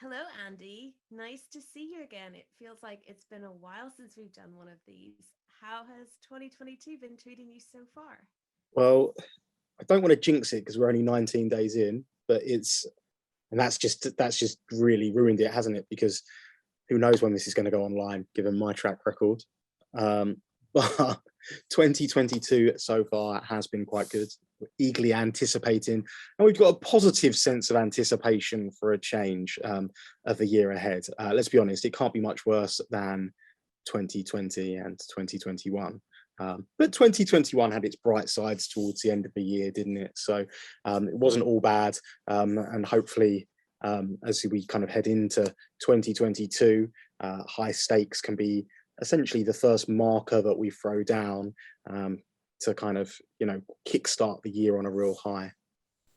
Hello, Andy. Nice to see you again. It feels like it's been a while since we've done one of these. How has 2022 been treating you so far? Well, I don't want to jinx it because we're only 19 days in, but and that's just really ruined it, hasn't it? Because who knows when this is going to go online, given my track record. But 2022 so far has been quite good. We're eagerly anticipating, and we've got a positive sense of anticipation for a change of the year ahead. Let's be honest, it can't be much worse than 2020 and 2021. But 2021 had its bright sides towards the end of the year, didn't it? So it wasn't all bad. And hopefully, as we kind of head into 2022, high stakes can be essentially the first marker that we throw down to kind of, kickstart the year on a real high.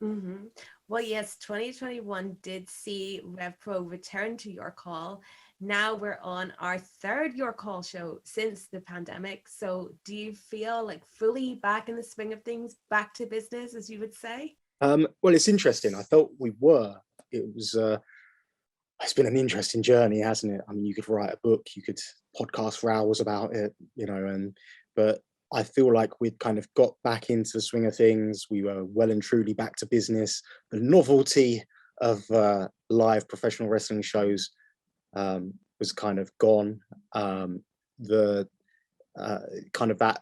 Mm-hmm. Well, yes, 2021 did see Rev Pro return to your call. Now we're on our third Your Call show since the pandemic. So do you feel like fully back in the swing of things, back to business, as you would say? Well, it's interesting. I felt we were. It was. It's been an interesting journey, hasn't it? I mean, you could write a book, you could podcast for hours about it, and but I feel like we'd kind of got back into the swing of things. We were well and truly back to business. The novelty of live professional wrestling shows was kind of gone. The kind of that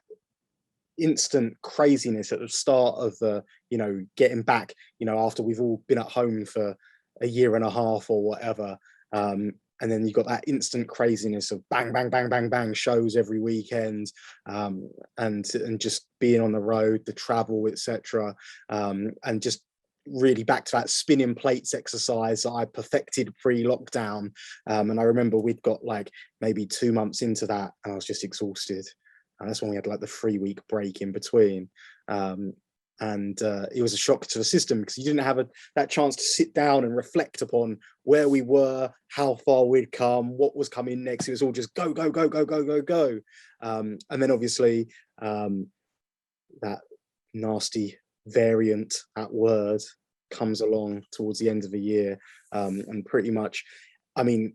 instant craziness at the start of the getting back after we've all been at home for a year and a half or whatever, and then you got that instant craziness of bang bang bang bang bang shows every weekend, and just being on the road, the travel, etc., and just really back to that spinning plates exercise that I perfected pre-lockdown. And I remember we'd got like maybe 2 months into that and I was just exhausted, and that's when we had like the 3 week break in between. And it was a shock to the system because you didn't have that chance to sit down and reflect upon where we were, how far we'd come, what was coming next. It was all just go, go, go, go, go, go, go. And then obviously that nasty variant, that word, comes along towards the end of the year. And pretty much, I mean,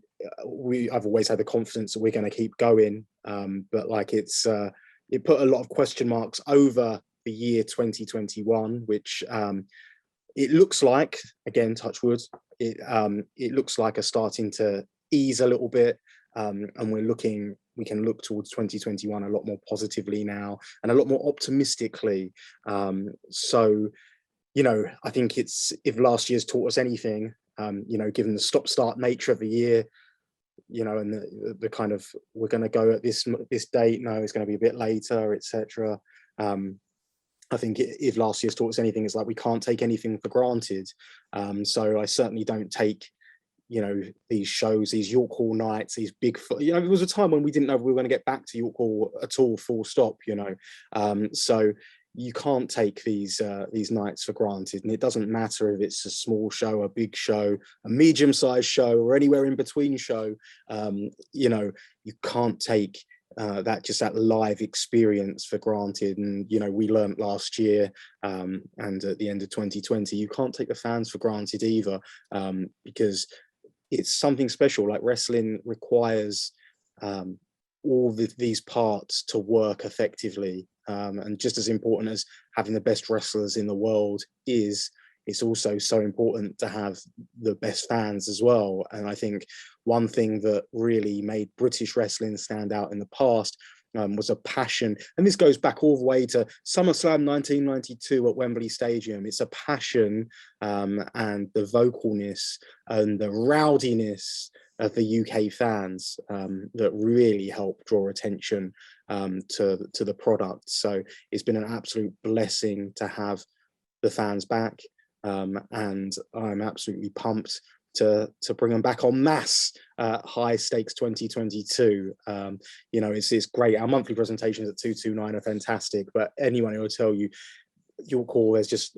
I've always had the confidence that we're going to keep going, but like it put a lot of question marks over the year 2021, which it looks like, again, touch wood, it looks like are starting to ease a little bit, and we can look towards 2021 a lot more positively now and a lot more optimistically. So I think if last year's taught us anything, given the stop-start nature of the year, and the kind of, we're going to go at this date, no, it's going to be a bit later, etc. I think if last year's taught us anything, it's like we can't take anything for granted. So I certainly don't take, these shows, these York Hall nights, these big, there was a time when we didn't know if we were going to get back to York Hall at all, full stop, so you can't take these nights for granted, and it doesn't matter if it's a small show, a big show, a medium-sized show, or anywhere in between show. You can't take that live experience for granted. And we learned last year, and at the end of 2020, you can't take the fans for granted either, because it's something special. Like, wrestling requires all these parts to work effectively, and just as important as having the best wrestlers in the world it's also so important to have the best fans as well. And I think one thing that really made British wrestling stand out in the past was a passion, and this goes back all the way to SummerSlam 1992 at Wembley Stadium. It's a passion, and the vocalness and the rowdiness of the UK fans that really help draw attention to the product. So it's been an absolute blessing to have the fans back, and I'm absolutely pumped to bring them back en masse. High stakes 2022. It's great. Our monthly presentations at 229 are fantastic, but anyone who will tell you York Hall, there's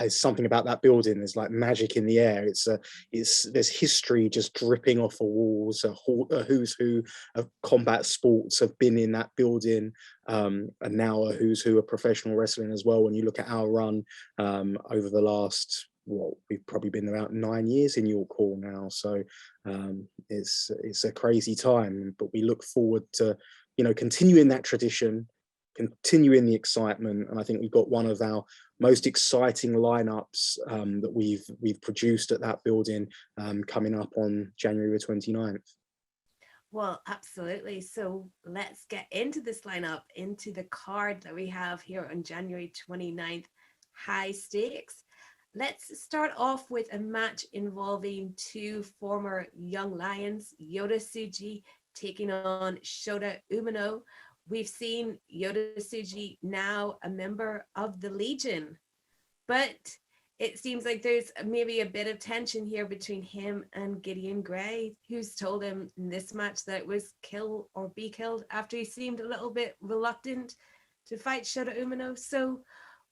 something about that building. There's like magic in the air. There's history just dripping off the walls. A who's who of combat sports have been in that building, and now a who's who of professional wrestling as well. When you look at our run over the last what we've probably been about 9 years in York Hall now. So it's a crazy time, but we look forward to, you know, continuing that tradition, continuing the excitement. And I think we've got one of our most exciting lineups that we've produced at that building coming up on January the 29th. Well, absolutely. So let's get into this lineup, into the card that we have here on January 29th, high stakes. Let's start off with a match involving two former young lions, Yoda Tsuji taking on Shota Umeno. We've seen Yoda Tsuji now a member of the Legion, but it seems like there's maybe a bit of tension here between him and Gideon Gray, who's told him in this match that it was kill or be killed after he seemed a little bit reluctant to fight Shota Umeno. So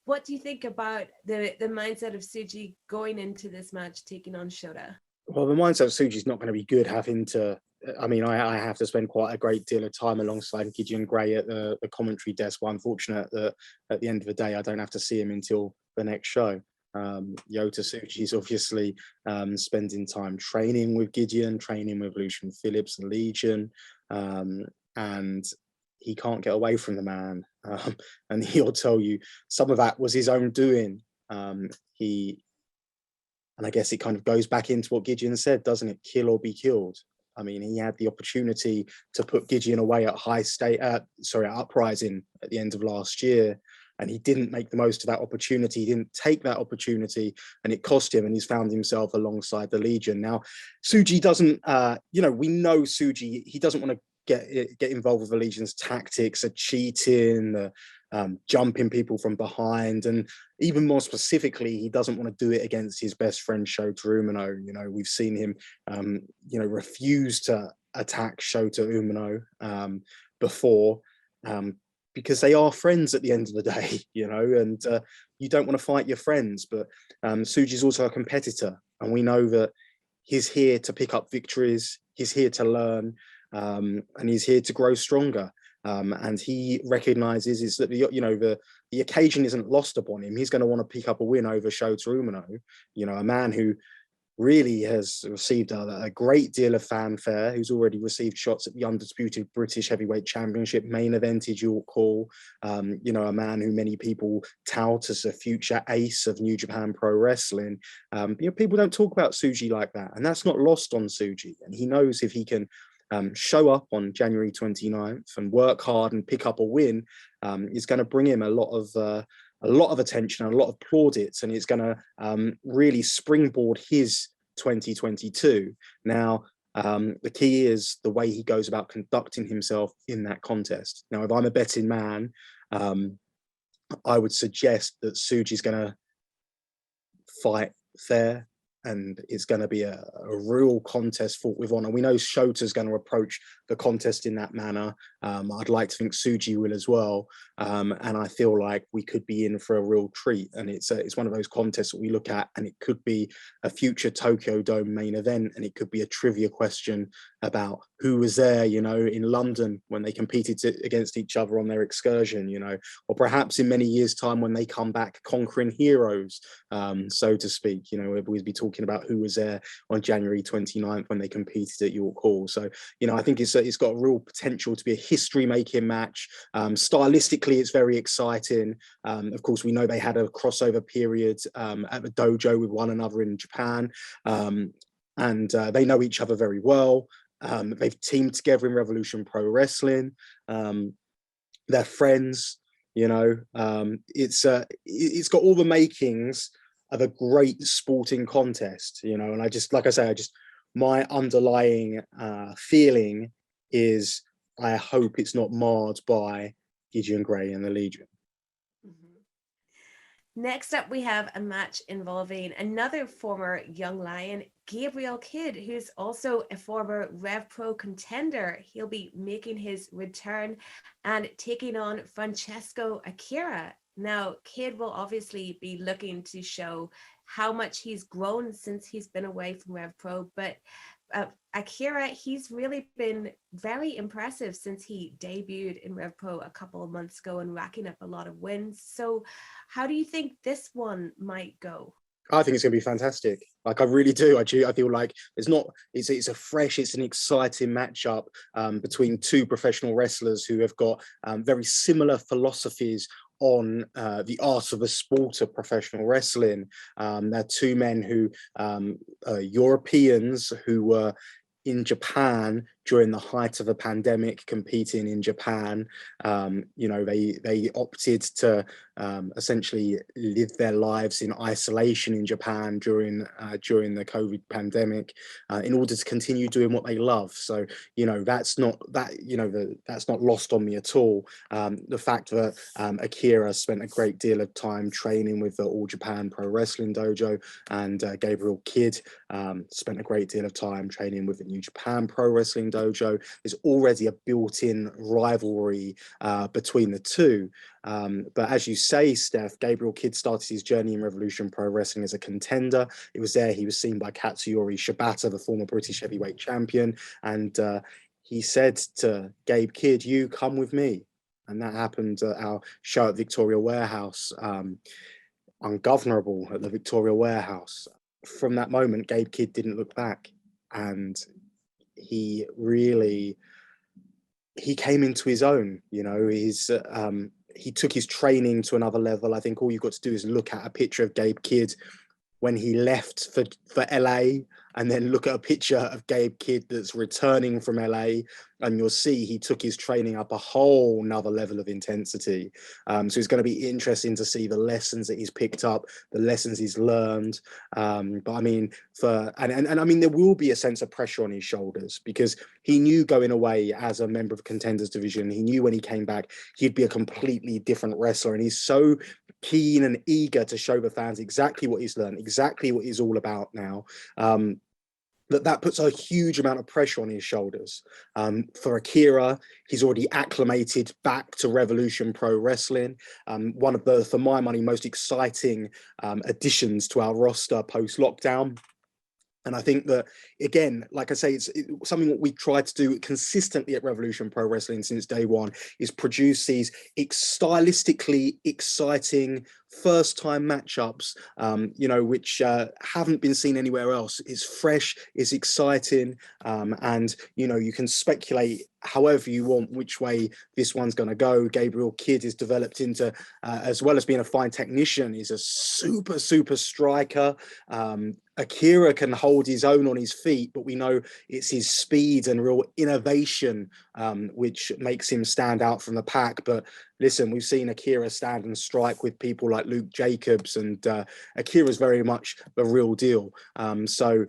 what do you think about the mindset of Tsuji going into this match taking on Shota? Well, the mindset of Tsuji's not going to be good having to, I mean, I have to spend quite a great deal of time alongside Gideon Gray at the commentary desk. Well, I'm fortunate that at the end of the day, I don't have to see him until the next show. Yota Tsuji's obviously spending time training with Gideon, training with Lucian Phillips and Legion, and he can't get away from the man. And he'll tell you some of that was his own doing. And I guess it kind of goes back into what Gideon said, doesn't it? Kill or be killed. I mean, he had the opportunity to put Gideon away at Uprising at the end of last year, and he didn't make the most of that opportunity. He didn't take that opportunity, and it cost him, and he's found himself alongside the Legion. Now, Tsuji doesn't, we know Tsuji, he doesn't want to get involved with the Legion's tactics of cheating, jumping people from behind, and even more specifically, he doesn't want to do it against his best friend Shota Umeno. You know, we've seen him, refuse to attack Shota Umeno before, because they are friends at the end of the day, you know, and you don't want to fight your friends. But Tsuji's also a competitor, and we know that he's here to pick up victories. He's here to learn. And he's here to grow stronger. And he recognizes is that the occasion isn't lost upon him. He's going to want to pick up a win over Shota Umeno, you know, a man who really has received a great deal of fanfare, who's already received shots at the undisputed British Heavyweight Championship main evented York Hall, a man who many people tout as a future ace of New Japan Pro Wrestling. People don't talk about Tsuji like that, and that's not lost on Tsuji. And he knows if he can show up on January 29th and work hard and pick up a win, is going to bring him a lot of attention and a lot of plaudits, and it's going to really springboard his 2022. Now, the key is the way he goes about conducting himself in that contest. Now, if I'm a betting man, I would suggest that Tsuji's going to fight fair, and it's going to be a real contest fought with honor. We know Shota's going to approach the contest in that manner. I'd like to think Tsuji will as well. And I feel like we could be in for a real treat. And it's one of those contests that we look at, and it could be a future Tokyo Dome main event, and it could be a trivia question about who was there, you know, in London when they competed against each other on their excursion, you know, or perhaps in many years' time when they come back conquering heroes, so to speak. You know, we'd be talking about who was there on January 29th when they competed at York Hall. So, you know, I think it's got a real potential to be a history-making match. Stylistically, it's very exciting. Of course, we know they had a crossover period at the dojo with one another in Japan, and they know each other very well. They've teamed together in Revolution Pro Wrestling. They're friends. You know, it's got all the makings of a great sporting contest. You know, and my underlying feeling is I hope it's not marred by Gideon Gray and the Legion. Next up, we have a match involving another former young lion, Gabriel Kidd, who's also a former Rev Pro contender. He'll be making his return and taking on Francesco Akira. Now, Kidd will obviously be looking to show how much he's grown since he's been away from Rev Pro, but Akira, he's really been very impressive since he debuted in Rev Pro a couple of months ago and racking up a lot of wins. So how do you think this one might go? I think it's going to be fantastic. Like I really do. I feel like it's a fresh, it's an exciting matchup between two professional wrestlers who have got very similar philosophies on the art of the sport of professional wrestling. They're two men who Europeans who were in Japan during the height of a pandemic, competing in Japan. They opted to essentially live their lives in isolation in Japan during the COVID pandemic in order to continue doing what they love. So that's not lost on me at all. The fact that Akira spent a great deal of time training with the All Japan Pro Wrestling Dojo, and Gabriel Kidd spent a great deal of time training with the New Japan Pro Wrestling Dojo. There's already a built-in rivalry between the two. But as you say, Steph, Gabriel Kidd started his journey in Revolution Pro Wrestling as a contender. It was there he was seen by Katsuyori Shibata, the former British heavyweight champion, and he said to Gabe Kidd, "You come with me." And that happened at our show at Victoria Warehouse, Ungovernable at the Victoria Warehouse. From that moment, Gabe Kidd didn't look back, and he came into his own. He took his training to another level. I think all you've got to do is look at a picture of Gabe Kidd when he left for LA, and then look at a picture of Gabe Kidd that's returning from LA, and you'll see he took his training up a whole nother level of intensity. So it's going to be interesting to see the lessons that he's picked up, the lessons he's learned. But I mean, I mean, there will be a sense of pressure on his shoulders, because he knew going away as a member of Contenders Division, he knew when he came back, he'd be a completely different wrestler. And he's so keen and eager to show the fans exactly what he's learned, exactly what he's all about now. That puts a huge amount of pressure on his shoulders. For Akira, he's already acclimated back to Revolution Pro Wrestling. One of the, for my money, most exciting additions to our roster post-lockdown. And I think that, again, like I say, it's something that we tried to do consistently at Revolution Pro Wrestling since day one, is produce these stylistically exciting first-time matchups, which haven't been seen anywhere else. It's fresh, it's exciting, and, you can speculate however you want which way this one's going to go. Gabriel Kidd is developed into, as well as being a fine technician, is a super, super striker. Akira can hold his own on his feet, but we know it's his speed and real innovation which makes him stand out from the pack. But listen, we've seen Akira stand and strike with people like Luke Jacobs, and Akira's very much the real deal. So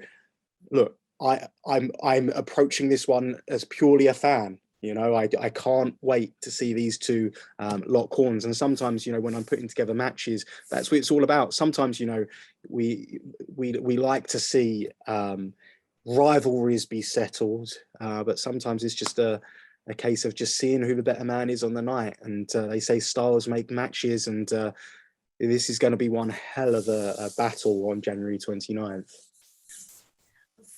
look, I'm approaching this one as purely a fan. I can't wait to see these two lock horns. And sometimes, when I'm putting together matches, that's what it's all about. Sometimes, we like to see rivalries be settled, but sometimes it's just a case of just seeing who the better man is on the night. And they say styles make matches, and this is going to be one hell of a battle on January 29th.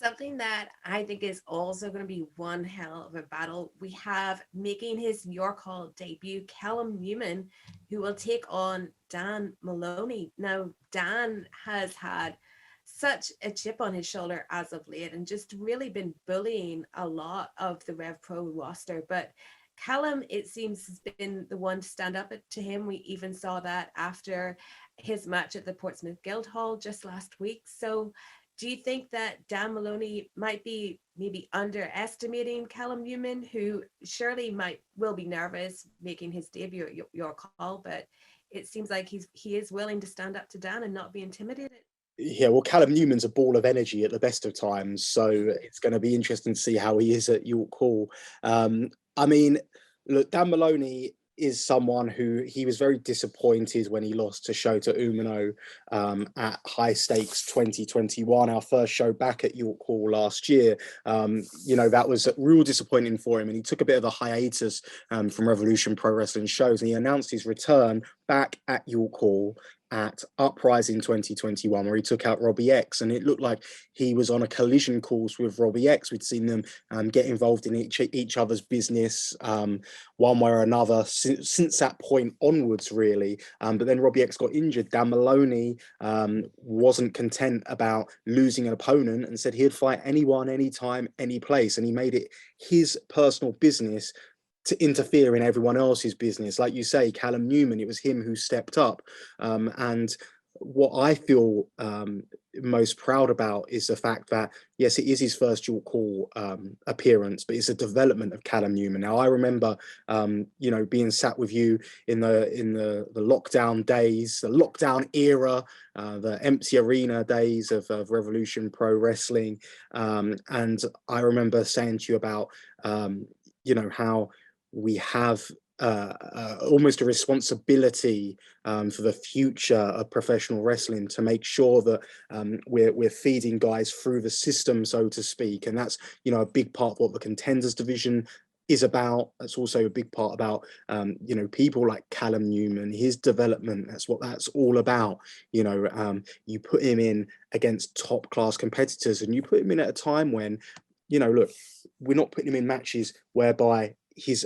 Something that I think is also going to be one hell of a battle, we have, making his York Hall debut, Callum Newman, who will take on Dan Maloney. Now, Dan has had such a chip on his shoulder as of late, and just really been bullying a lot of the Rev Pro roster. But Callum, it seems, has been the one to stand up to him. We even saw that after his match at the Portsmouth Guildhall just last week. So do you think that Dan Maloney might be maybe underestimating Callum Newman, who surely will be nervous making his debut at York Hall, but it seems like he is willing to stand up to Dan and not be intimidated? Yeah, well, Callum Newman's a ball of energy at the best of times, so it's going to be interesting to see how he is at York Hall. I mean, look, Dan Maloney is someone who, he was very disappointed when he lost to Shota Umeno at High Stakes 2021, our first show back at York Hall last year. That was real disappointing for him, and he took a bit of a hiatus from Revolution Pro Wrestling shows, and he announced his return back at York Hall at Uprising 2021, where he took out Robbie X, and it looked like he was on a collision course with Robbie X. We'd seen them get involved in each other's business one way or another since that point onwards, really. But then Robbie X got injured. Dan Maloney wasn't content about losing an opponent and said he'd fight anyone, anytime, any place, and he made it his personal business to interfere in everyone else's business. Like you say, Callum Newman, it was him who stepped up. And what I feel most proud about is the fact that, yes, it is his first dual call appearance, but it's a development of Callum Newman. Now, I remember, you know, being sat with you in the lockdown days, the lockdown era, the empty arena days of Revolution Pro Wrestling. And I remember saying to you about, you know, how we have almost a responsibility for the future of professional wrestling to make sure that we're feeding guys through the system, so to speak. And that's, you know, a big part of what the Contenders division is about. That's also a big part about, you know, people like Callum Newman, his development. That's what that's all about. You know, you put him in against top class competitors, and you put him in at a time when, you know, look, we're not putting him in matches whereby he's,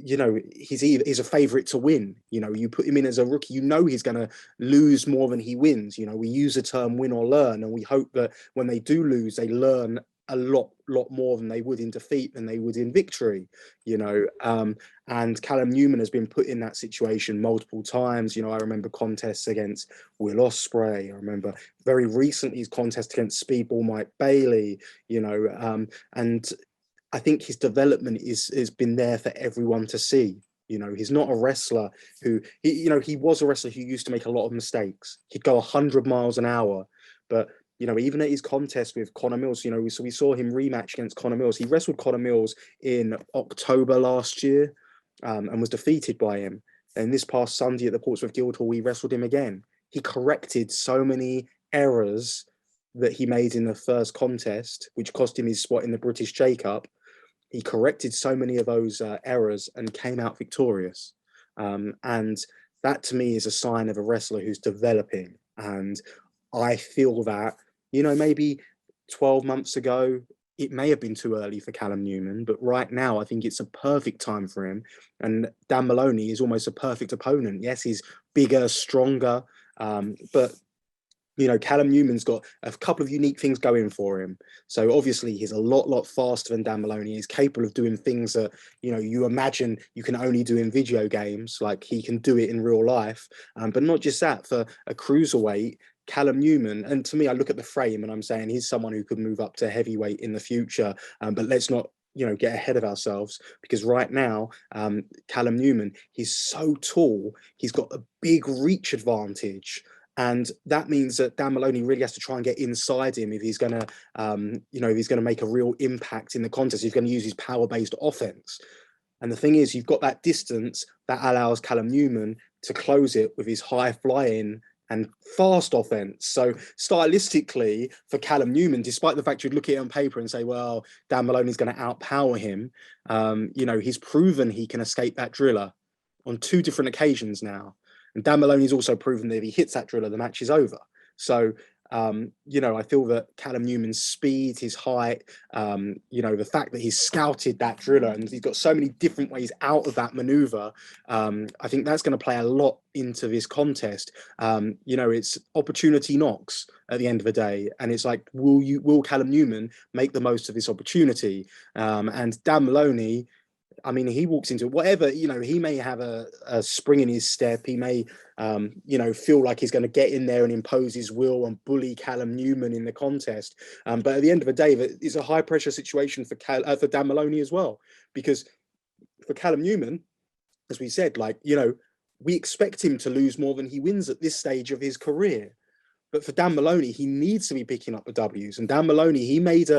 you know, he's a favorite to win. You know, you put him in as a rookie, you know he's going to lose more than he wins. You know, we use the term win or learn, and we hope that when they do lose, they learn a lot more than they would in defeat than they would in victory. You know, and Callum Newman has been put in that situation multiple times. You know, I remember contests against Will Ospreay. I remember very recently his contest against Speedball Mike Bailey. You know, and I think his development has been there for everyone to see. You know, he's not a wrestler who, you know, he was a wrestler who used to make a lot of mistakes. He'd go 100 miles an hour. But, you know, even at his contest with Connor Mills, you know, we saw him rematch against Connor Mills. He wrestled Connor Mills in October last year and was defeated by him. And this past Sunday at the Portsmouth Guildhall, we wrestled him again. He corrected so many errors that he made in the first contest, which cost him his spot in the British J-Cup. He corrected so many of those errors and came out victorious. And that to me is a sign of a wrestler who's developing. And I feel that, you know, maybe 12 months ago, it may have been too early for Callum Newman, but right now I think it's a perfect time for him. And Dan Maloney is almost a perfect opponent. Yes, he's bigger, stronger, but you know, Callum Newman's got a couple of unique things going for him. So obviously he's a lot faster than Dan Maloney. He's capable of doing things that, you know, you imagine you can only do in video games. Like he can do it in real life. But not just that, for a cruiserweight, Callum Newman, and to me, I look at the frame and I'm saying he's someone who could move up to heavyweight in the future. But let's not, you know, get ahead of ourselves, because right now, Callum Newman, he's so tall, he's got a big reach advantage. And that means that Dan Maloney really has to try and get inside him if he's going to, you know, if he's going to make a real impact in the contest. He's going to use his power-based offense. And the thing is, you've got that distance that allows Callum Newman to close it with his high flying and fast offense. So stylistically, for Callum Newman, despite the fact you'd look at it on paper and say, well, Dan Maloney's going to outpower him, you know, he's proven he can escape that driller on 2 different occasions now. And Dan Maloney's also proven that if he hits that driller, the match is over. So, you know, I feel that Callum Newman's speed, his height, you know, the fact that he's scouted that driller and he's got so many different ways out of that maneuver, I think that's going to play a lot into this contest. You know, it's opportunity knocks at the end of the day. And it's like, will Callum Newman make the most of this opportunity? And Dan Maloney, I mean, he walks into whatever, you know, he may have a spring in his step. He may, you know, feel like he's going to get in there and impose his will and bully Callum Newman in the contest. But at the end of the day, it's a high pressure situation for Dan Maloney as well, because for Callum Newman, as we said, like, you know, we expect him to lose more than he wins at this stage of his career. But for Dan Maloney, he needs to be picking up the W's. And Dan Maloney, he made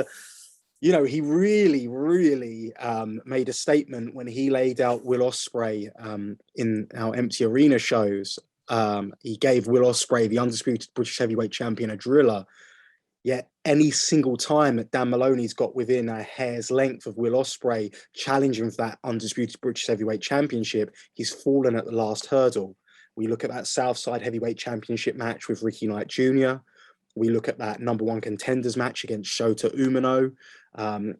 you know, he really made a statement when he laid out Will Ospreay in our empty arena shows. He gave Will Ospreay, the undisputed British heavyweight champion, a driller. Yet any single time that Dan Maloney's got within a hair's length of Will Ospreay challenging for that undisputed British heavyweight championship, he's fallen at the last hurdle. We look at that Southside Heavyweight Championship match with Ricky Knight Jr. We look at that #1 contenders match against Shota Umeno.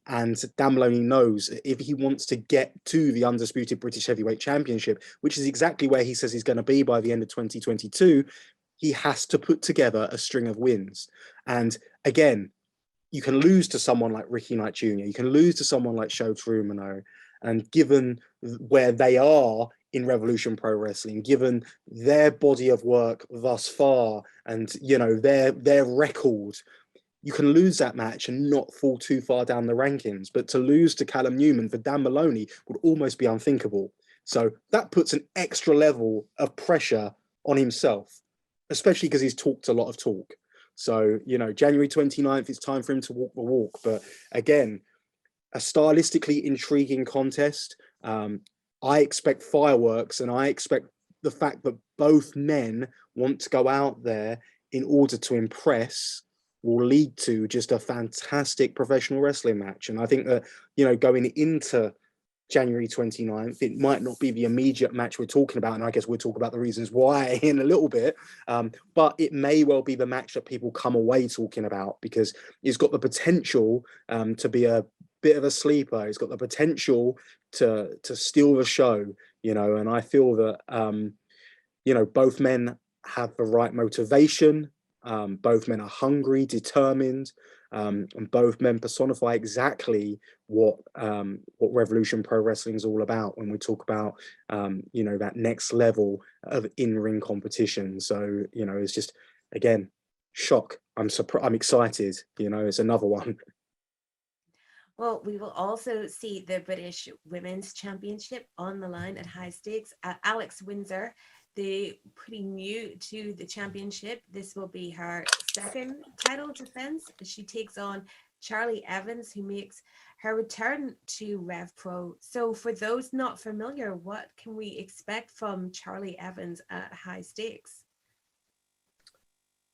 And Dan Maloney knows if he wants to get to the undisputed British Heavyweight Championship, which is exactly where he says he's going to be by the end of 2022, he has to put together a string of wins. And again, you can lose to someone like Ricky Knight Jr., you can lose to someone like Shota Umeno, and given where they are in Revolution Pro Wrestling, given their body of work thus far, and you know their record, you can lose that match and not fall too far down the rankings. But to lose to Callum Newman for Dan Maloney would almost be unthinkable. So that puts an extra level of pressure on himself, especially because he's talked a lot of talk. So, you know, January 29th, it's time for him to walk the walk. But again, a stylistically intriguing contest. I expect fireworks, and I expect the fact that both men want to go out there in order to impress will lead to just a fantastic professional wrestling match. And I think that, you know, going into January 29th, it might not be the immediate match we're talking about, and I guess we'll talk about the reasons why in a little bit, but it may well be the match that people come away talking about, because it's got the potential to be a bit of a sleeper. It's got the potential to steal the show, you know. And I feel that you know, both men have the right motivation. Both men are hungry, determined, and both men personify exactly what Revolution Pro Wrestling is all about when we talk about you know, that next level of in-ring competition. So, you know, it's just, again, shock. I'm excited. You know, it's another one. Well, we will also see the British Women's Championship on the line at high stakes. Alex Windsor, the pretty new to the championship. This will be her second title defense. She takes on Charlie Evans, who makes her return to Rev Pro. So for those not familiar, what can we expect from Charlie Evans at high stakes?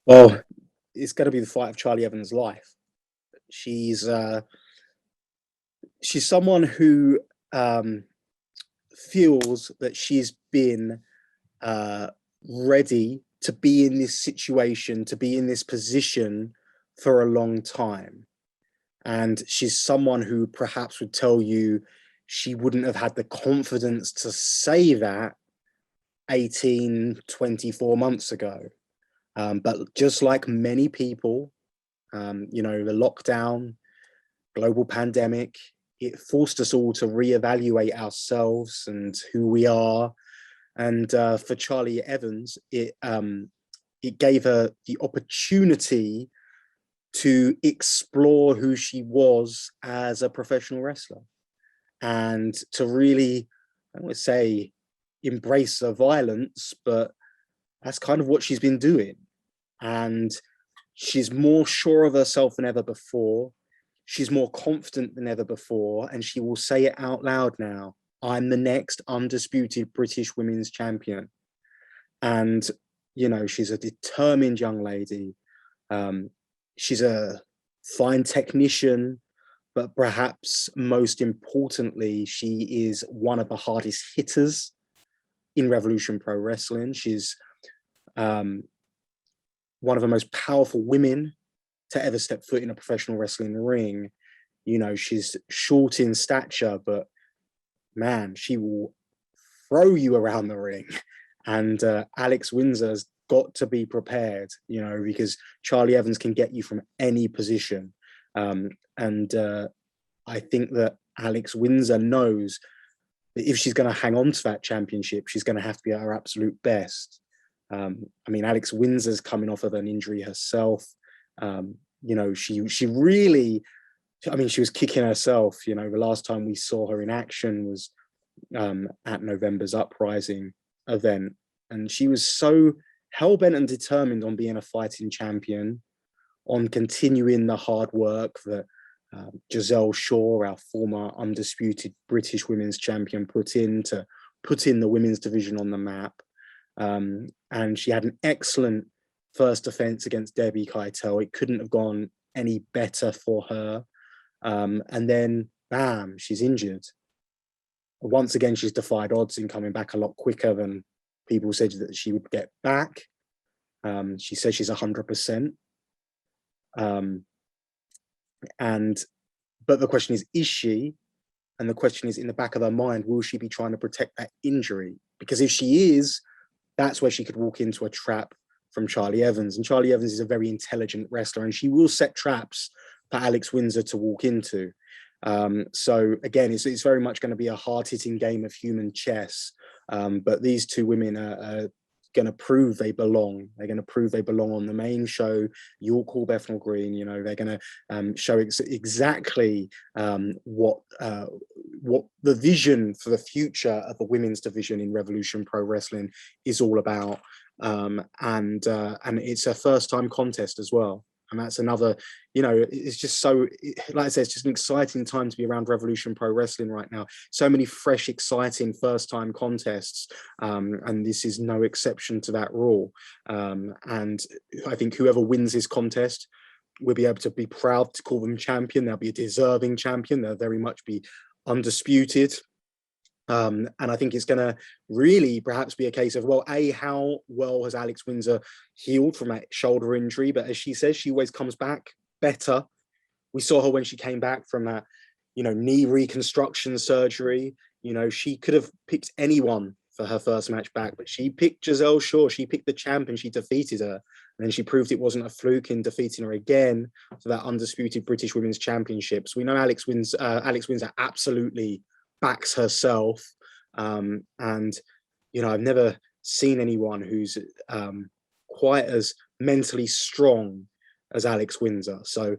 Well, it's going to be the fight of Charlie Evans' life. She's someone who feels that she's been ready to be in this situation, to be in this position for a long time. And she's someone who perhaps would tell you she wouldn't have had the confidence to say that 18, 24 months ago. But just like many people, you know, the lockdown, global pandemic, it forced us all to reevaluate ourselves and who we are. And for Charlie Evans, it gave her the opportunity to explore who she was as a professional wrestler, and to really, I would say, embrace the violence, but that's kind of what she's been doing. And she's more sure of herself than ever before. She's more confident than ever before, and she will say it out loud now: I'm the next undisputed British women's champion. And, you know, she's a determined young lady. She's a fine technician, but perhaps most importantly, she is one of the hardest hitters in Revolution Pro Wrestling. She's one of the most powerful women to ever step foot in a professional wrestling ring. You know, she's short in stature, but man, she will throw you around the ring. And Alex Windsor's got to be prepared, you know, because Charlie Evans can get you from any position. And I think that Alex Windsor knows that if she's going to hang on to that championship, she's going to have to be at her absolute best. I mean, Alex Windsor's coming off of an injury herself. You know, she really, I mean, she was kicking herself. You know, the last time we saw her in action was at November's Uprising event, and she was so hell-bent and determined on being a fighting champion, on continuing the hard work that Giselle Shaw, our former undisputed British women's champion, put in to put in the women's division on the map. And she had an excellent first defense against Debbie Keitel. It couldn't have gone any better for her. And then, bam, she's injured. Once again, she's defied odds in coming back a lot quicker than People said that she would get back. She says she's 100%. But the question is she? And the question is, in the back of her mind, will she be trying to protect that injury? Because if she is, that's where she could walk into a trap from Charlie Evans. And Charlie Evans is a very intelligent wrestler, and she will set traps for Alex Windsor to walk into. So again, it's very much going to be a hard-hitting game of human chess. But these two women are going to prove they belong. They're going to prove they belong on the main show, York Hall, Bethnal Green. You know, they're going to show exactly what the vision for the future of the women's division in Revolution Pro Wrestling is all about. And it's a first-time contest as well. And that's another, you know, it's just so, like I said, it's just an exciting time to be around Revolution Pro Wrestling right now. So many fresh, exciting first-time contests, and this is no exception to that rule. And I think whoever wins this contest will be able to be proud to call them champion. They'll be a deserving champion. They'll very much be undisputed. And I think it's going to really perhaps be a case of, well, how well has Alex Windsor healed from that shoulder injury? But as she says, she always comes back better. We saw her when she came back from that, you know, knee reconstruction surgery. You know, she could have picked anyone for her first match back, but she picked Giselle Shaw. She picked the champ and she defeated her. And then she proved it wasn't a fluke in defeating her again for that undisputed British Women's Championship. So we know Alex Windsor absolutely backs herself, and you know, I've never seen anyone who's quite as mentally strong as Alex Windsor. So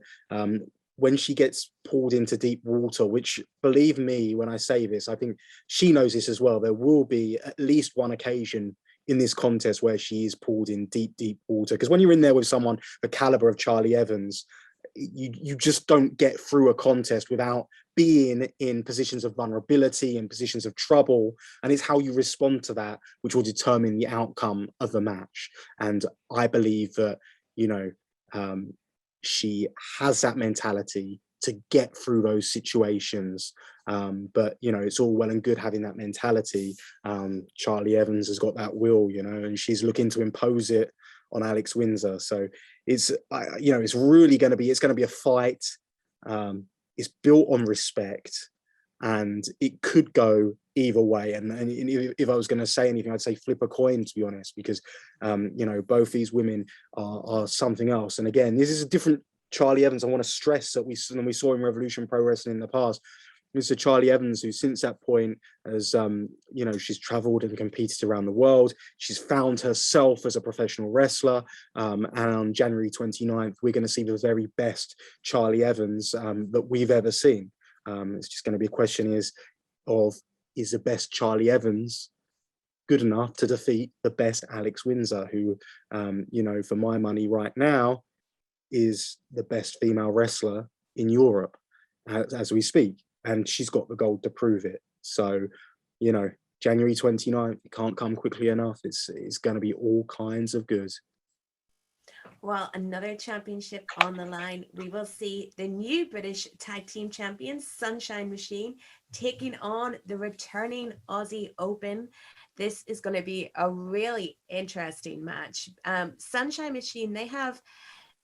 when she gets pulled into deep water, which, believe me when I say this, I think she knows this as well, there will be at least one occasion in this contest where she is pulled in deep water, because when you're in there with someone the caliber of Charlie Evans, you just don't get through a contest without being in positions of vulnerability and positions of trouble, and it's how you respond to that which will determine the outcome of the match. And I believe that, you know, she has that mentality to get through those situations. But you know, it's all well and good having that mentality. Charlie Evans has got that will, you know, and she's looking to impose it on Alex Windsor. So it's, you know, it's really going to be a fight. It's built on respect, and it could go either way. And if I was going to say anything, I'd say flip a coin, to be honest, because you know, both these women are something else. And again, this is a different Charlie Evans. I want to stress that we saw in Revolution Pro Wrestling in the past. Mr. Charlie Evans, who since that point has, you know, she's traveled and competed around the world. She's found herself as a professional wrestler. And on January 29th, we're going to see the very best Charlie Evans that we've ever seen. It's just going to be a question is the best Charlie Evans good enough to defeat the best Alex Windsor, who, you know, for my money right now, is the best female wrestler in Europe as we speak. And she's got the gold to prove it. So, you know, January 29th, it can't come quickly enough. It's going to be all kinds of good. Well, another championship on the line. We will see the new British Tag Team Champions, Sunshine Machine, taking on the returning Aussie Open. This is going to be a really interesting match. Sunshine Machine, they have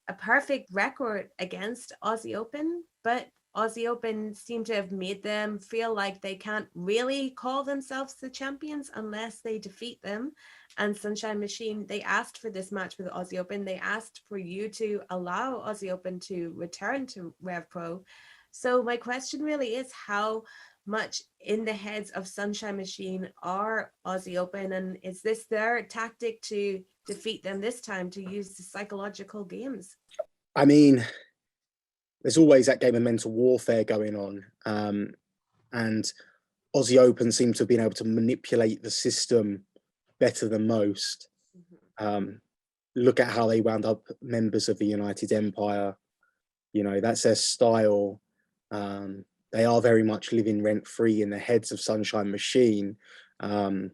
a perfect record against Aussie Open, but Aussie Open seem to have made them feel like they can't really call themselves the champions unless they defeat them. And Sunshine Machine, they asked for this match with Aussie Open. They asked for you to allow Aussie Open to return to Rev Pro. So my question really is, how much in the heads of Sunshine Machine are Aussie Open? And is this their tactic to defeat them this time, to use the psychological games? I mean, there's always that game of mental warfare going on. And Aussie Open seem to have been able to manipulate the system better than most. Look at how they wound up members of the United Empire. You know, that's their style. They are very much living rent-free in the heads of Sunshine Machine. And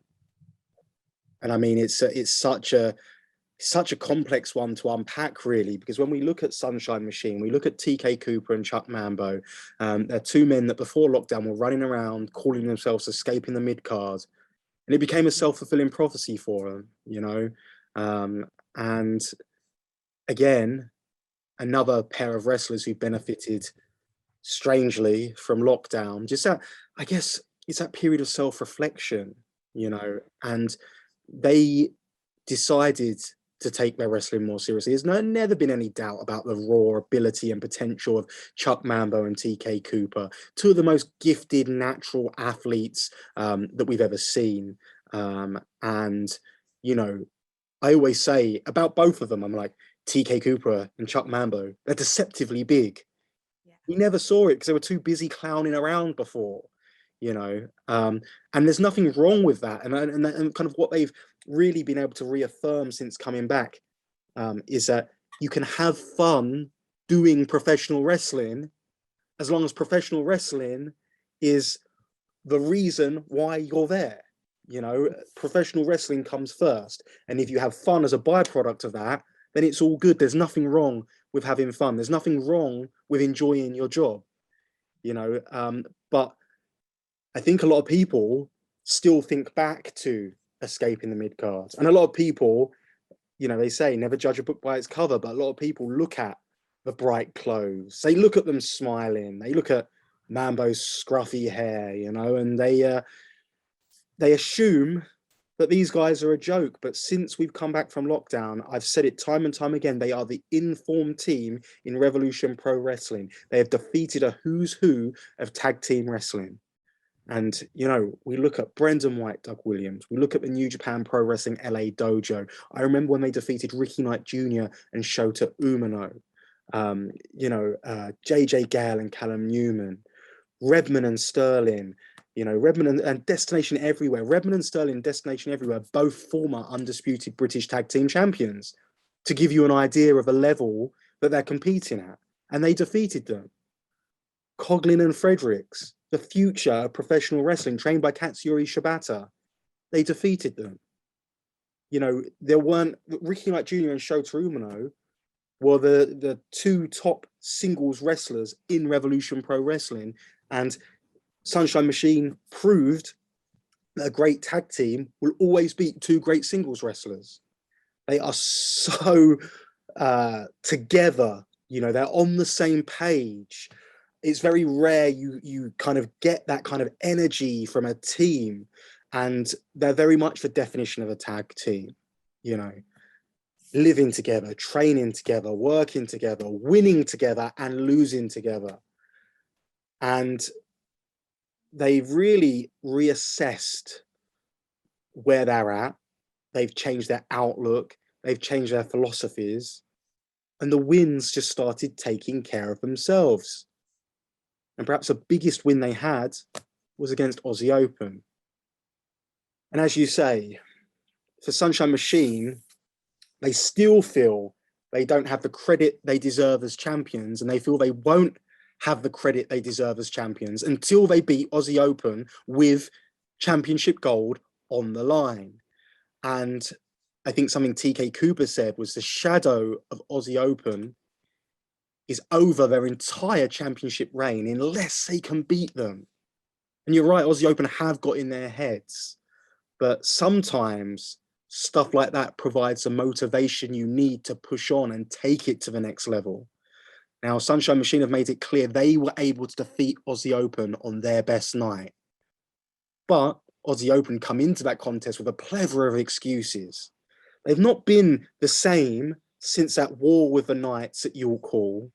I mean, it's such a complex one to unpack, really, because when we look at Sunshine Machine, we look at TK Cooper and Chuck Mambo. They're two men that before lockdown were running around calling themselves escaping the mid-card. and it became a self-fulfilling prophecy for them, you know. And again, another pair of wrestlers who benefited strangely from lockdown. Just that, I guess, it's that period of self-reflection, you know, and they decided to take their wrestling more seriously. There's never been any doubt about the raw ability and potential of Chuck Mambo and TK Cooper, two of the most gifted natural athletes that we've ever seen. And, you know, I always say about both of them, I'm like, TK Cooper and Chuck Mambo, they're deceptively big. Yeah. We never saw it because they were too busy clowning around before, you know. And there's nothing wrong with that. And kind of what they've really been able to reaffirm since coming back is that you can have fun doing professional wrestling as long as professional wrestling is the reason why you're there. You know, professional wrestling comes first. And if you have fun as a byproduct of that, then it's all good. There's nothing wrong with having fun. There's nothing wrong with enjoying your job, you know. But I think a lot of people still think back to escaping the mid cards. And a lot of people, you know, they say never judge a book by its cover, but a lot of people look at the bright clothes. They look at them smiling. They look at Mambo's scruffy hair, you know, and they assume that these guys are a joke. But since we've come back from lockdown, I've said it time and time again, they are the informed team in Revolution Pro Wrestling. They have defeated a who's who of tag team wrestling. And, you know, we look at Brendan White, Doug Williams. We look at the New Japan Pro Wrestling LA Dojo. I remember when they defeated Ricky Knight Jr. and Shota Umeno. You know, JJ Gale and Callum Newman. Redman and Sterling. You know, Redman and Destination Everywhere. Redman and Sterling and Destination Everywhere, both former undisputed British tag team champions, to give you an idea of the level that they're competing at. And they defeated them. Coughlin and Fredericks, the future of professional wrestling, trained by Katsuyori Shibata, they defeated them. You know, there weren't, Ricky Knight Jr. and Shota Umino were the two top singles wrestlers in Revolution Pro Wrestling, and Sunshine Machine proved that a great tag team will always beat two great singles wrestlers. They are so together, you know, they're on the same page. It's very rare you kind of get that kind of energy from a team, and they're very much the definition of a tag team, you know, living together, training together, working together, winning together and losing together. And they've really reassessed where they're at. They've changed their outlook. They've changed their philosophies, and the wins just started taking care of themselves. And perhaps the biggest win they had was against Aussie Open. And as you say, for Sunshine Machine, they still feel they don't have the credit they deserve as champions, and they feel they won't have the credit they deserve as champions until they beat Aussie Open with championship gold on the line. And I think something TK Cooper said was the shadow of Aussie Open is over their entire championship reign unless they can beat them. And you're right, Aussie Open have got in their heads, but sometimes stuff like that provides the motivation you need to push on and take it to the next level. Now, Sunshine Machine have made it clear they were able to defeat Aussie Open on their best night. But Aussie Open come into that contest with a plethora of excuses. They've not been the same since that war with the Knights at York Hall,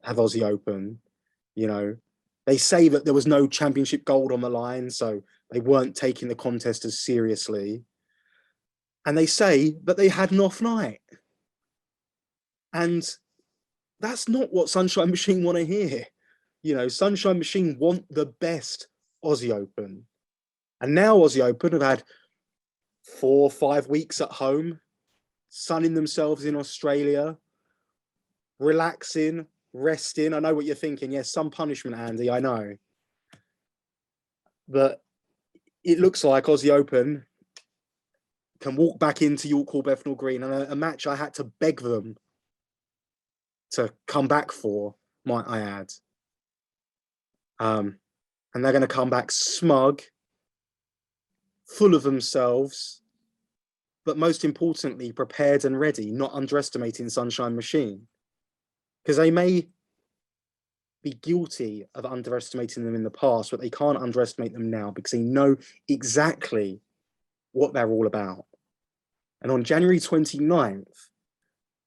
have Aussie Open. You know, they say that there was no championship gold on the line, so they weren't taking the contest as seriously. And they say that they had an off night. And that's not what Sunshine Machine want to hear. You know, Sunshine Machine want the best Aussie Open. And now Aussie Open have had 4 or 5 weeks at home, sunning themselves in Australia, relaxing, resting. I know what you're thinking. Yes, some punishment, Andy, I know. But it looks like Aussie Open can walk back into York Hall Bethnal Green, and a match I had to beg them to come back for, might I add. And they're going to come back smug, full of themselves, but most importantly, prepared and ready, not underestimating Sunshine Machine. Because they may be guilty of underestimating them in the past, but they can't underestimate them now because they know exactly what they're all about. And on January 29th,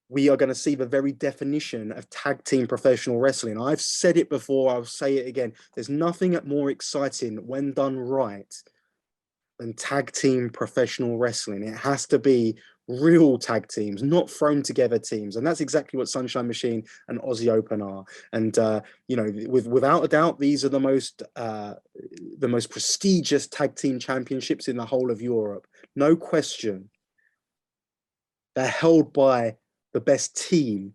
we are going to see the very definition of tag team professional wrestling. I've said it before, I'll say it again. There's nothing more exciting when done right than tag team professional wrestling. It has to be real tag teams, not thrown together teams. And that's exactly what Sunshine Machine and Aussie Open are. And, you know, without a doubt, these are the most prestigious tag team championships in the whole of Europe. No question. They're held by the best team.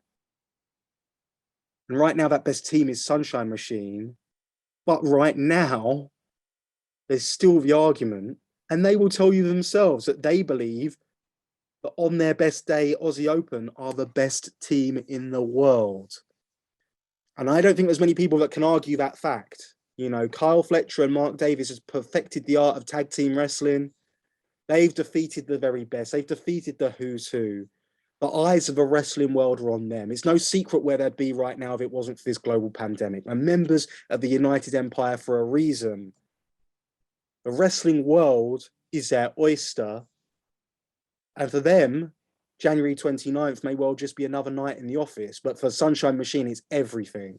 And right now, that best team is Sunshine Machine. But right now, there's still the argument, and they will tell you themselves that they believe that on their best day, Aussie Open are the best team in the world. And I don't think there's many people that can argue that fact. You know, Kyle Fletcher and Mark Davis has perfected the art of tag team wrestling. They've defeated the very best. They've defeated the who's who. The eyes of the wrestling world are on them. It's no secret where they'd be right now if it wasn't for this global pandemic. They're members of the United Empire for a reason. The wrestling world is their oyster. And for them, January 29th may well just be another night in the office. But for Sunshine Machine, it's everything.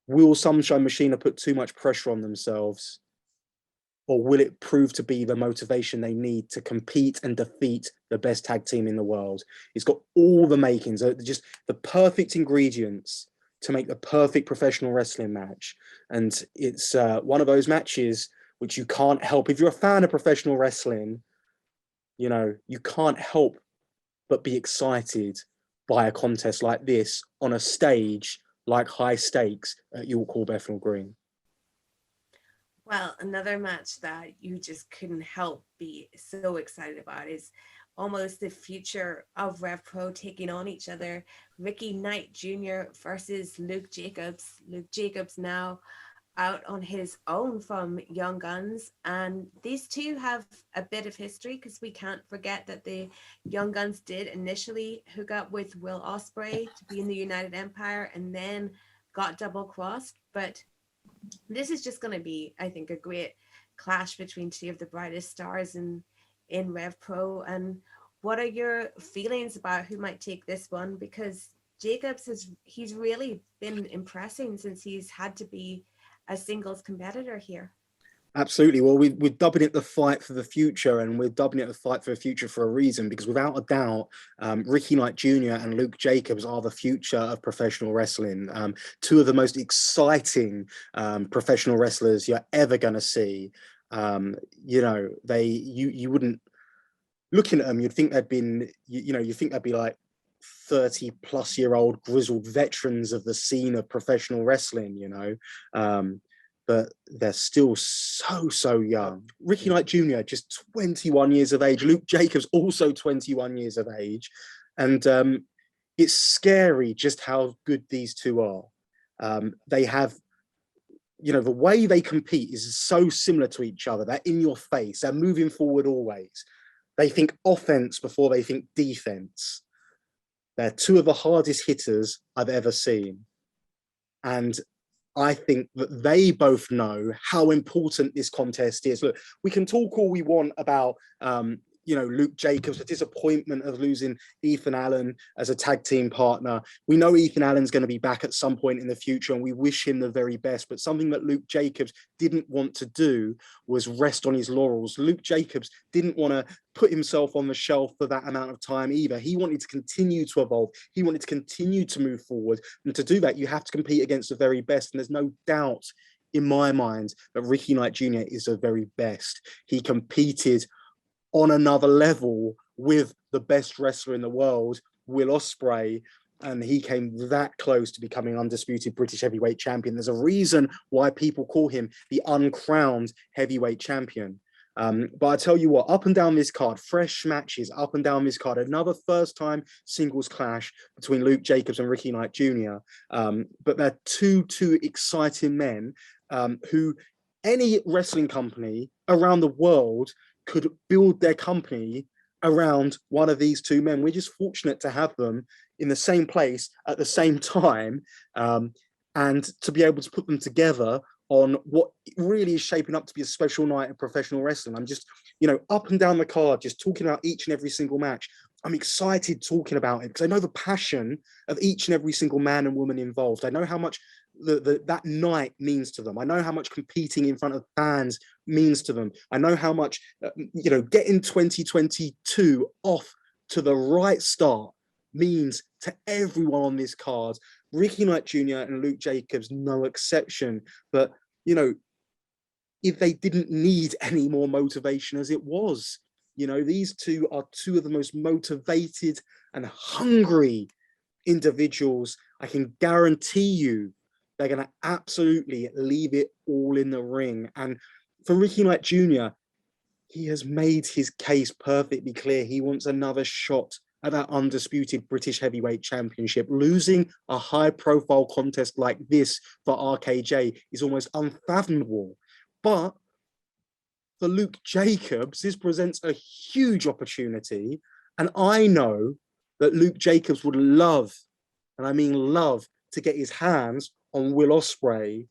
Will Sunshine Machine have put too much pressure on themselves? Or will it prove to be the motivation they need to compete and defeat the best tag team in the world? It's got all the makings, just the perfect ingredients to make the perfect professional wrestling match. And it's one of those matches which you can't help. If you're a fan of professional wrestling, you know, you can't help but be excited by a contest like this on a stage like High Stakes at York Hall, Bethnal Green. Well, another match that you just couldn't help be so excited about is almost the future of Rev Pro taking on each other. Ricky Knight Jr. versus Luke Jacobs. Luke Jacobs now out on his own from Young Guns. And these two have a bit of history because we can't forget that the Young Guns did initially hook up with Will Ospreay to be in the United Empire and then got double crossed. But this is just going to be, I think, a great clash between two of the brightest stars in Rev Pro. And what are your feelings about who might take this one? Because Jacobs he's really been impressing since he's had to be a singles competitor here. Absolutely. Well, we're dubbing it the fight for the future, and we're dubbing it the fight for the future for a reason, because without a doubt, Ricky Knight Jr. and Luke Jacobs are the future of professional wrestling. Two of the most exciting professional wrestlers you're ever going to see. You know, you wouldn't, looking at them, you'd think they'd been, you think they'd be like 30-plus-year-old grizzled veterans of the scene of professional wrestling, you know. But they're still so young. Ricky Knight Jr., just 21 years of age. Luke Jacobs, also 21 years of age. And it's scary just how good these two are. They have, you know, the way they compete is so similar to each other. They're in your face. They're moving forward always. They think offense before they think defense. They're two of the hardest hitters I've ever seen. And I think that they both know how important this contest is. Look, we can talk all we want about, you know, Luke Jacobs, the disappointment of losing Ethan Allen as a tag team partner. We know Ethan Allen's going to be back at some point in the future, and we wish him the very best. But something that Luke Jacobs didn't want to do was rest on his laurels. Luke Jacobs didn't want to put himself on the shelf for that amount of time either. He wanted to continue to evolve. He wanted to continue to move forward. And to do that, you have to compete against the very best. And there's no doubt in my mind that Ricky Knight Jr. is the very best. He competed on another level with the best wrestler in the world, Will Ospreay, and he came that close to becoming undisputed British heavyweight champion. There's a reason why people call him the uncrowned heavyweight champion. But I tell you what, up and down this card, fresh matches up and down this card, another first-time singles clash between Luke Jacobs and Ricky Knight Jr. But they're two exciting men who any wrestling company around the world could build their company around one of these two men. We're just fortunate to have them in the same place at the same time, and to be able to put them together on what really is shaping up to be a special night of professional wrestling. I'm just, up and down the card, just talking about each and every single match. I'm excited talking about it because I know the passion of each and every single man and woman involved. I know how much that night means to them. I know how much competing in front of fans means to them. I know how much, getting 2022 off to the right start means to everyone on this card. Ricky Knight Jr. and Luke Jacobs, no exception. But, if they didn't need any more motivation as it was, these two are two of the most motivated and hungry individuals. I can guarantee you they're going to absolutely leave it all in the ring. And for Ricky Knight Jr., he has made his case perfectly clear. He wants another shot at that undisputed British heavyweight championship. Losing a high-profile contest like this for RKJ is almost unfathomable. But for Luke Jacobs, this presents a huge opportunity. And I know that Luke Jacobs would love, and I mean love, to get his hands on Will Ospreay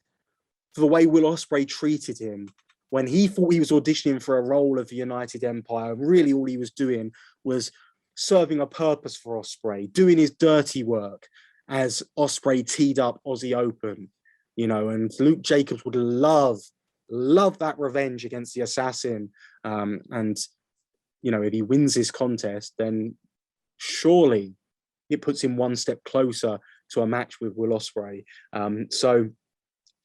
for the way Will Ospreay treated him when he thought he was auditioning for a role of the United Empire. Really, all he was doing was serving a purpose for Ospreay, doing his dirty work as Ospreay teed up Aussie Open, and Luke Jacobs would love that revenge against the assassin. And, if he wins this contest, then surely it puts him one step closer to a match with Will Ospreay. So,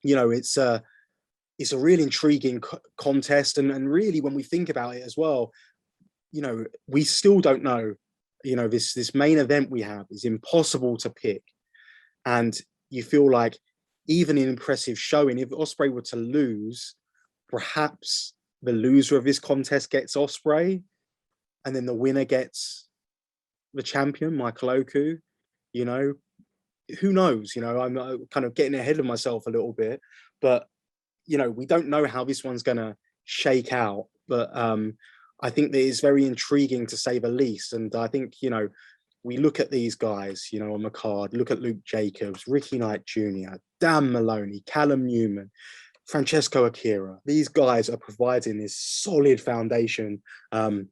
it's a really intriguing contest. And really, when we think about it as well, we still don't know, this main event we have is impossible to pick. And you feel like even an impressive showing, if Ospreay were to lose, perhaps the loser of this contest gets Ospreay, and then the winner gets the champion, Michael Oku. Who knows? I'm kind of getting ahead of myself a little bit, but we don't know how this one's going to shake out. But I think that it's very intriguing to say the least. And I think, we look at these guys, on the card, look at Luke Jacobs, Ricky Knight Jr., Dan Maloney, Callum Newman, Francesco Akira. These guys are providing this solid foundation for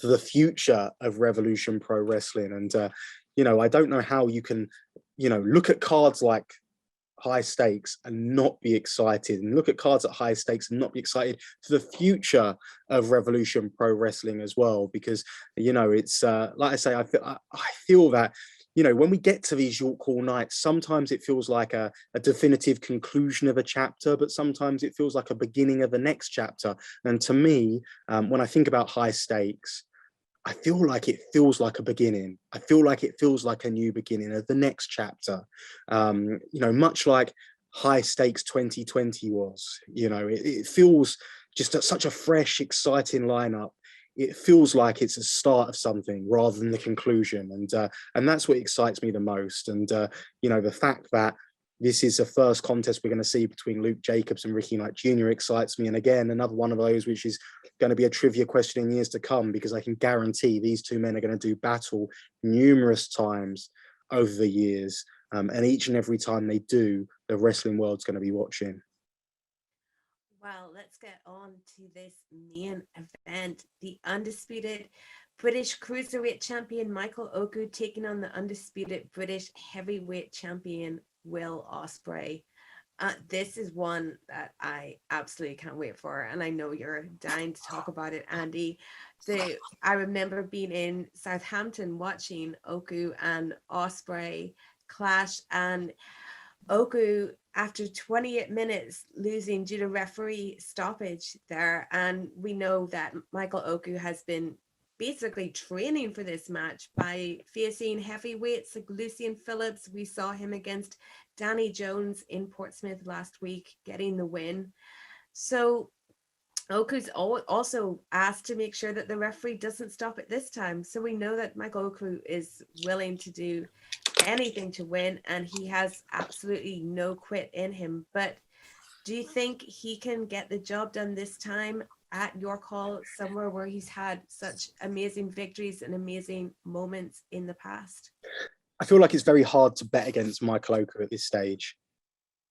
the future of Revolution Pro Wrestling. And, I don't know how you can, look at cards like High Stakes and not be excited, and look at cards at High Stakes and not be excited for the future of Revolution Pro Wrestling as well. Because, it's like I say, I feel that, when we get to these York Hall nights, sometimes it feels like a definitive conclusion of a chapter, but sometimes it feels like a beginning of the next chapter. And to me, when I think about High Stakes, I feel like it feels like a beginning. I feel like it feels like a new beginning of the next chapter. Much like High Stakes 2020 was. It feels just such a fresh, exciting lineup. It feels like it's a start of something rather than the conclusion, and that's what excites me the most. And the fact that this is the first contest we're going to see between Luke Jacobs and Ricky Knight Jr. excites me. And again, another one of those which is going to be a trivia question in years to come, because I can guarantee these two men are going to do battle numerous times over the years. And each and every time they do, the wrestling world's going to be watching. Well, let's get on to this main event. The undisputed British Cruiserweight Champion Michael Oku taking on the undisputed British Heavyweight Champion Will Ospreay. This is one that I absolutely can't wait for, and I know you're dying to talk about it, Andy. I remember being in Southampton watching Oku and Ospreay clash, and Oku, after 28 minutes, losing due to referee stoppage there. And we know that Michael Oku has been basically training for this match by facing heavyweights like Lucian Phillips. We saw him against Danny Jones in Portsmouth last week, getting the win. So Oku's also asked to make sure that the referee doesn't stop it this time. So we know that Michael Oku is willing to do anything to win, and he has absolutely no quit in him. But Do you think he can get the job done this time at your call, somewhere where he's had such amazing victories and amazing moments in the past? I feel like it's very hard to bet against Michael Oku at this stage.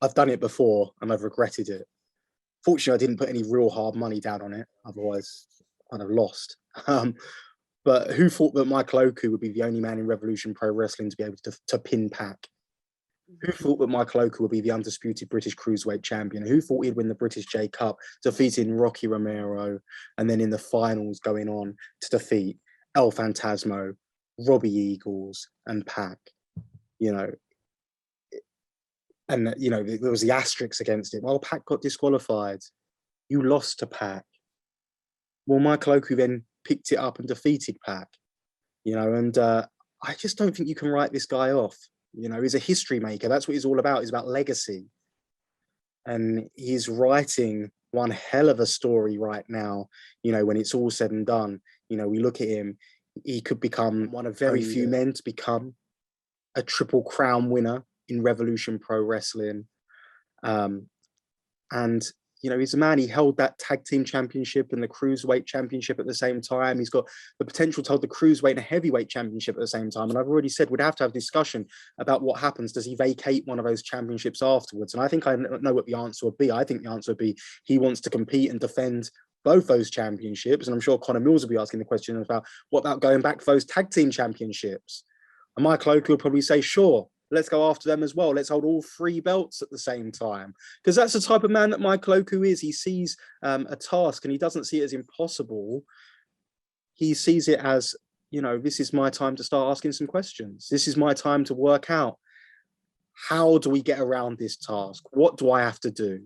I've done it before and I've regretted it. Fortunately, I didn't put any real hard money down on it. Otherwise, I'd have lost. But who thought that Michael Oku would be the only man in Revolution Pro Wrestling to be able to pin Pac? Who thought that Michael Oku would be the undisputed British Cruiserweight champion? Who thought he'd win the British J Cup, defeating Rocky Romero, and then in the finals going on to defeat El Phantasmo, Robbie Eagles, and Pac? You know, and you know, there was the asterisks against it. Well, Pac got disqualified. You lost to Pac. Well, Michael Oku then picked it up and defeated Pac. You know, and I just don't think you can write this guy off. You know, he's a history maker. That's what he's all about. He's about legacy. And he's writing one hell of a story right now. You know, when it's all said and done, you know, we look at him, he could become one of very few men to become a Triple Crown winner in Revolution Pro Wrestling. And, you know, he's a man, he held that tag team championship and the cruiserweight championship at the same time. He's got the potential to hold the cruiserweight and heavyweight championship at the same time. And I've already said we'd have to have discussion about what happens. Does he vacate one of those championships afterwards? And I think I know what the answer would be. I think the answer would be he wants to compete and defend both those championships. And I'm sure Connor Mills will be asking the question about what about going back for those tag team championships? And Michael Oku will probably say, sure, let's go after them as well. Let's hold all three belts at the same time. Because that's the type of man that Michael Oku is. He sees a task and he doesn't see it as impossible. He sees it as, you know, this is my time to start asking some questions. This is my time to work out, how do we get around this task? What do I have to do?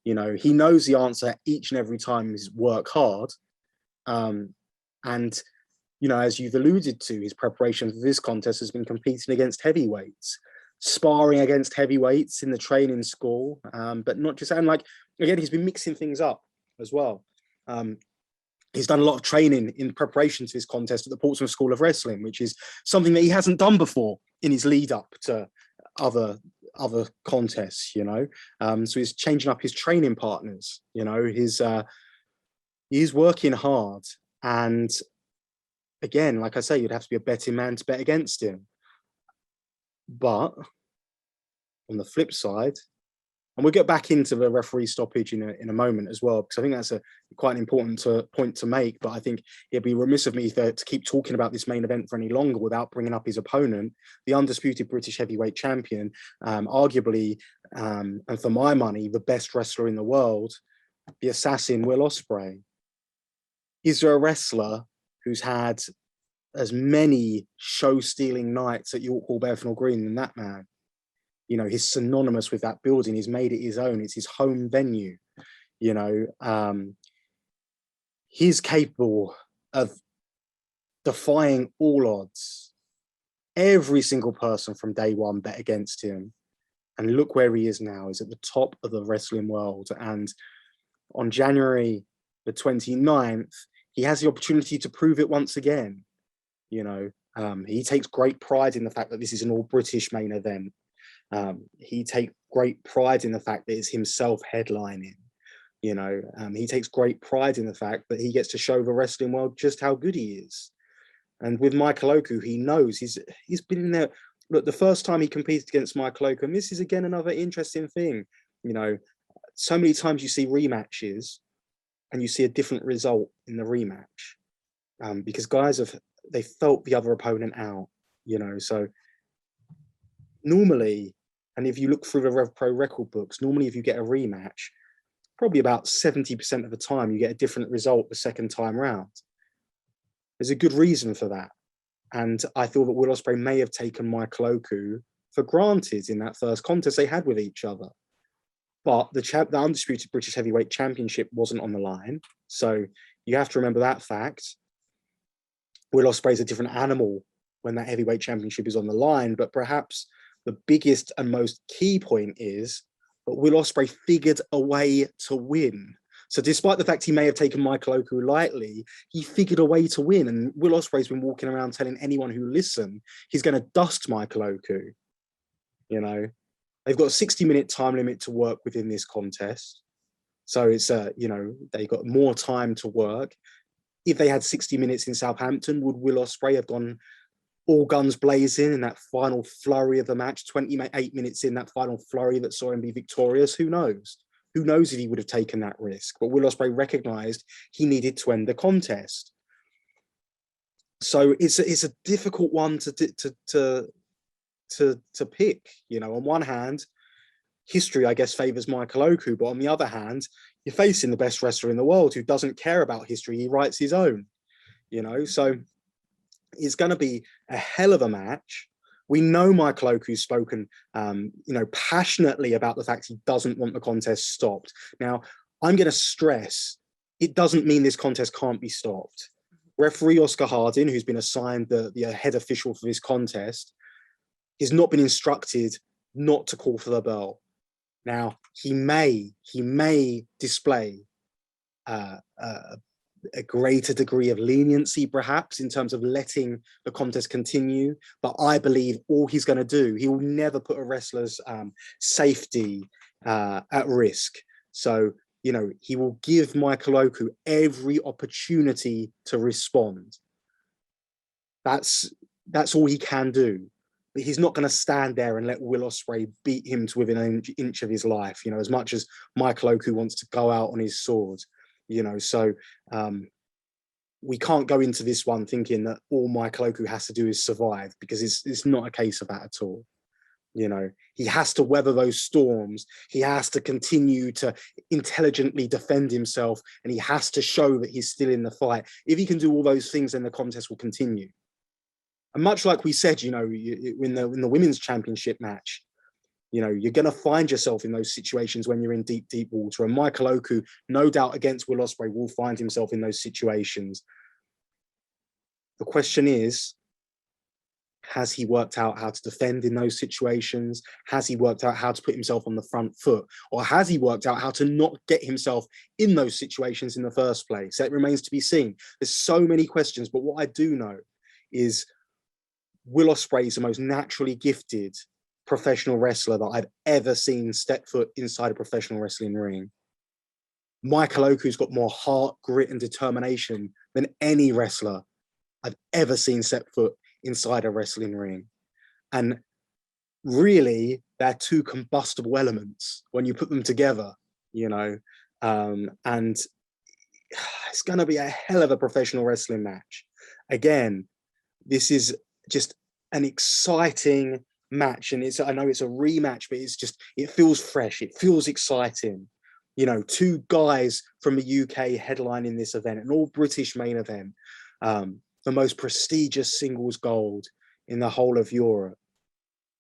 You know, he knows the answer each and every time is work hard. And you know, as you've alluded to, his preparation for this contest has been competing against heavyweights, sparring against heavyweights in the training school, but not just, and like, again, he's been mixing things up as well. He's done a lot of training in preparation to this contest at the Portsmouth School of Wrestling, which is something that he hasn't done before in his lead up to other contests, you know. So he's changing up his training partners, you know, he's working hard. And again, like I say, you'd have to be a betting man to bet against him. But on the flip side, and we'll get back into the referee stoppage in a moment as well, because I think that's quite an important point to make. But I think it'd be remiss of me to keep talking about this main event for any longer without bringing up his opponent, the undisputed British heavyweight champion, arguably, and for my money, the best wrestler in the world, the assassin Will Ospreay. Is there a wrestler who's had as many show-stealing nights at York Hall, Bethnal Green than that man? You know, he's synonymous with that building. He's made it his own. It's his home venue. You know, he's capable of defying all odds. Every single person from day one bet against him. And look where he is now. He's at the top of the wrestling world. And on January the 29th, he has the opportunity to prove it once again. You know, he takes great pride in the fact that this is an all-British main event. He takes great pride in the fact that it's himself headlining. You know, he takes great pride in the fact that he gets to show the wrestling world just how good he is. And with Michael Oku, he knows he's been in there. Look, the first time he competed against Michael Oku, and this is again another interesting thing. You know, so many times you see rematches, and you see a different result in the rematch, because guys they felt the other opponent out. You know, so normally, and if you look through the Rev Pro record books, normally if you get a rematch, probably about 70% of the time you get a different result the second time round. There's a good reason for that. And I feel that Will Ospreay may have taken Michael Oku for granted in that first contest they had with each other. But the undisputed British Heavyweight Championship wasn't on the line. So you have to remember that fact. Will Ospreay's a different animal when that heavyweight championship is on the line, but perhaps the biggest and most key point is that Will Ospreay figured a way to win. So despite the fact he may have taken Michael Oku lightly, he figured a way to win. And Will Ospreay's been walking around telling anyone who listen, he's going to dust Michael Oku, you know. They've got a 60-minute time limit to work within this contest. So it's, you know, they got more time to work. If they had 60 minutes in Southampton, would Will Ospreay have gone all guns blazing in that final flurry of the match, 28 minutes in, that final flurry that saw him be victorious? Who knows? Who knows if he would have taken that risk? But Will Ospreay recognised he needed to end the contest. So it's a difficult one to pick. You know, on one hand, history, I guess, favours Michael Oku, but on the other hand, you're facing the best wrestler in the world who doesn't care about history. He writes his own, you know, so it's going to be a hell of a match. We know Michael Oku's spoken, you know, passionately about the fact he doesn't want the contest stopped. Now, I'm going to stress, it doesn't mean this contest can't be stopped. Referee Oscar Harding, who's been assigned the head official for this contest, has not been instructed not to call for the bell. Now, he may display a greater degree of leniency, perhaps, in terms of letting the contest continue. But I believe all he's going to do, he will never put a wrestler's safety at risk. So, you know, he will give Michael Oku every opportunity to respond. That's all he can do. But he's not going to stand there and let Will Ospreay beat him to within an inch of his life, you know, as much as Michael Oku wants to go out on his sword, you know. So we can't go into this one thinking that all Michael Oku has to do is survive, because it's not a case of that at all. You know, he has to weather those storms. He has to continue to intelligently defend himself, and he has to show that he's still in the fight. If he can do all those things, then the contest will continue. And much like we said, you know, in the women's championship match, you know, you're going to find yourself in those situations when you're in deep, deep water. And Michael Oku, no doubt against Will Ospreay, will find himself in those situations. The question is, has he worked out how to defend in those situations? Has he worked out how to put himself on the front foot? Or has he worked out how to not get himself in those situations in the first place? That remains to be seen. There's so many questions, but what I do know is Will Ospreay is the most naturally gifted professional wrestler that I've ever seen step foot inside a professional wrestling ring. Michael Oku's got more heart, grit, and determination than any wrestler I've ever seen step foot inside a wrestling ring. And really, they're two combustible elements when you put them together, you know, and it's going to be a hell of a professional wrestling match. Again, this is just an exciting match, and I know it's a rematch, but it feels fresh, it feels exciting. You know, two guys from the UK headlining this event, an all British main event, the most prestigious singles gold in the whole of Europe.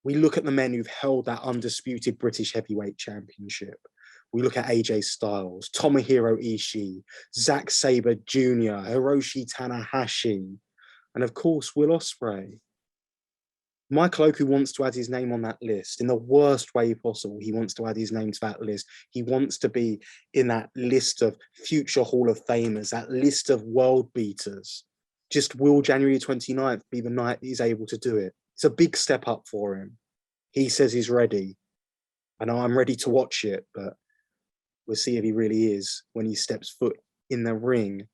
We look at the men who've held that undisputed British heavyweight championship. We look at AJ Styles, Tomohiro Ishii, Zack Sabre Jr., Hiroshi Tanahashi, and of course, Will Ospreay. Michael Oku wants to add his name on that list in the worst way possible. He wants to add his name to that list. He wants to be in that list of future Hall of Famers, that list of world beaters. Just will January 29th be the night he's able to do it? It's a big step up for him. He says he's ready. I know I'm ready to watch it, but we'll see if he really is when he steps foot in the ring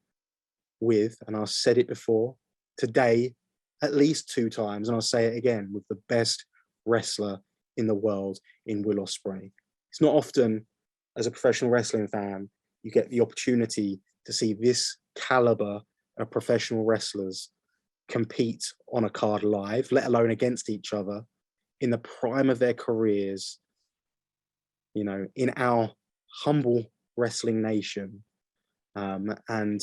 with, and I've said it before, today, at least 2 times, and I'll say it again, with the best wrestler in the world in Will Ospreay. It's not often, as a professional wrestling fan, you get the opportunity to see this caliber of professional wrestlers compete on a card live, let alone against each other, in the prime of their careers, you know, in our humble wrestling nation. And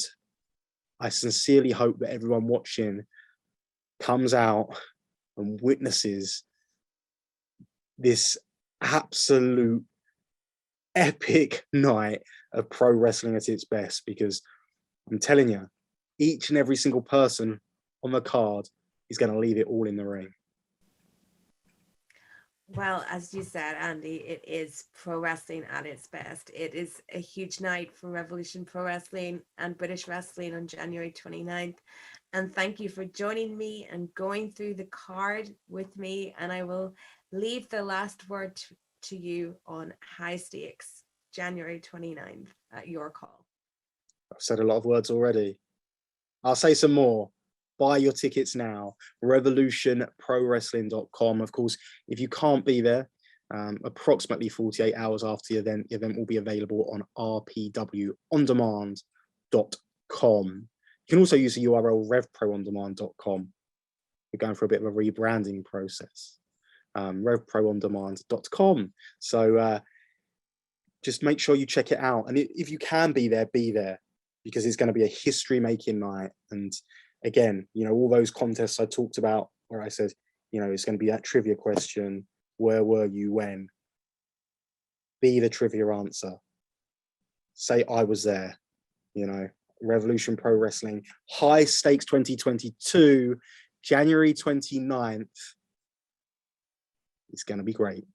I sincerely hope that everyone watching comes out and witnesses this absolute epic night of pro wrestling at its best, because I'm telling you, each and every single person on the card is going to leave it all in the ring. Well, as you said, Andy, it is pro wrestling at its best. It is a huge night for Revolution Pro Wrestling and British Wrestling on January 29th. And thank you for joining me and going through the card with me. And I will leave the last word to you on High Stakes, January 29th at your call? I've said a lot of words already. I'll say some more. Buy your tickets now. revolutionprowrestling.com. Of course, if you can't be there, approximately 48 hours after the event will be available on rpwondemand.com. You can also use the URL revproondemand.com. We're going for a bit of a rebranding process. revproondemand.com. So just make sure you check it out. And if you can be there, because it's going to be a history-making night. And again, you know, all those contests I talked about where I said, you know, it's going to be that trivia question, where were you when? Be the trivia answer. Say I was there, you know. Revolution Pro Wrestling, High Stakes 2022, January 29th. It's going to be great.